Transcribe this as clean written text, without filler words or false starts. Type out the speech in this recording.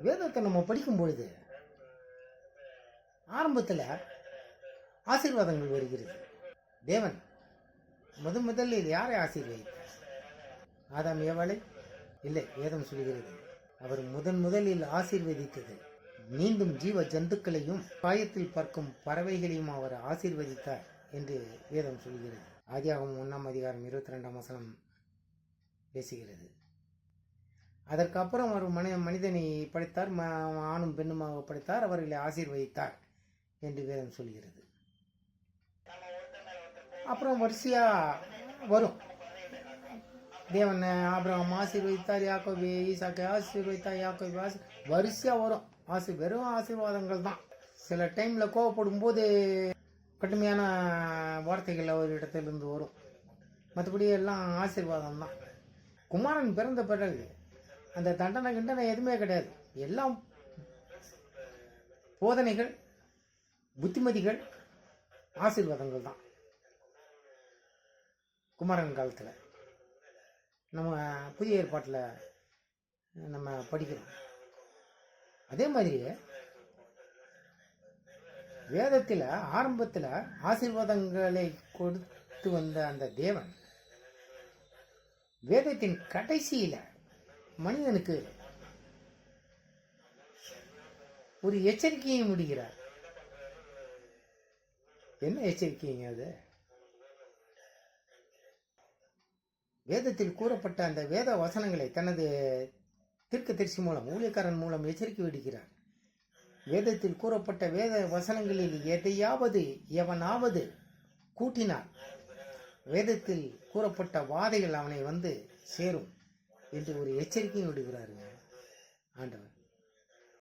வேதத்தை நம்ம படிக்கும் பொழுது ஆரம்பத்தில் ஆசீர்வாதங்கள் வருகிறது. தேவன் முதலில் யாரை ஆசீர்வதித்தார்? ஆதாம் ஏவாளை? இல்லை, வேதம் சொல்கிறது அவர் முதலில் ஆசீர்வதித்தது மீண்டும் ஜீவ ஜந்துக்களையும் காயத்தில் பறக்கும் பறவைகளையும் அவர் ஆசீர்வதித்தார் என்று வேதம் சொல்கிறது. ஆதியாகமம் 1:22 பேசுகிறது. அதற்கப்புறம் அவர் மனிதனை படைத்தார், ஆணும் பெண்ணுமாக படைத்தார், அவர்களை ஆசீர்வதித்தார் என்று வேதம் சொல்கிறது. அப்புறம் வரிசையா வரும். தேவன் ஆபிரகாம் ஆசீர்வதித்தார், யாக்கோபு ஈசாக்கை ஆசீர்வதித்தார், யாக்கோபு வரிசையா வரும். வெறும் ஆசீர்வாதங்கள் தான். சில டைம்ல கோவப்படும் போது கடுமையான வார்த்தைகள் அவர் இடத்திலிருந்து வரும். மற்றபடி எல்லாம் ஆசீர்வாதம் தான். குமாரன் பிறந்த பிறகு அந்த தண்டனை எதுவுமே கிடையாது. எல்லாம் போதனைகள், புத்திமதிகள், ஆசீர்வாதங்கள் தான். குமாரன் காலத்தில் நம்ம புதிய ஏற்பாட்டில் நம்ம படிக்கிறோம். அதே மாதிரி வேதத்தில் ஆரம்பத்தில் ஆசீர்வாதங்களை கொடுத்து வந்த அந்த தேவன் வேதத்தின் கடைசியில் மனிதனுக்கு ஒரு எச்சரிக்கையை முடிகிறார். என்ன எச்சரிக்கைங்க அது? வேதத்தில் கூறப்பட்ட அந்த வேத வசனங்களை தனது தீர்க்கதரிசி மூலம், ஊழியக்காரன் மூலம் எச்சரிக்கை விடுகிறார். வேதத்தில் கூறப்பட்ட வேத வசனங்களில் எதையாவது எவனாவது கூட்டினார், வேதத்தில் கூறப்பட்ட வாதைகள் அவனை வந்து சேரும் என்று ஒரு எச்சரிக்கையும் விடுகிறாருங்க ஆண்டவர்.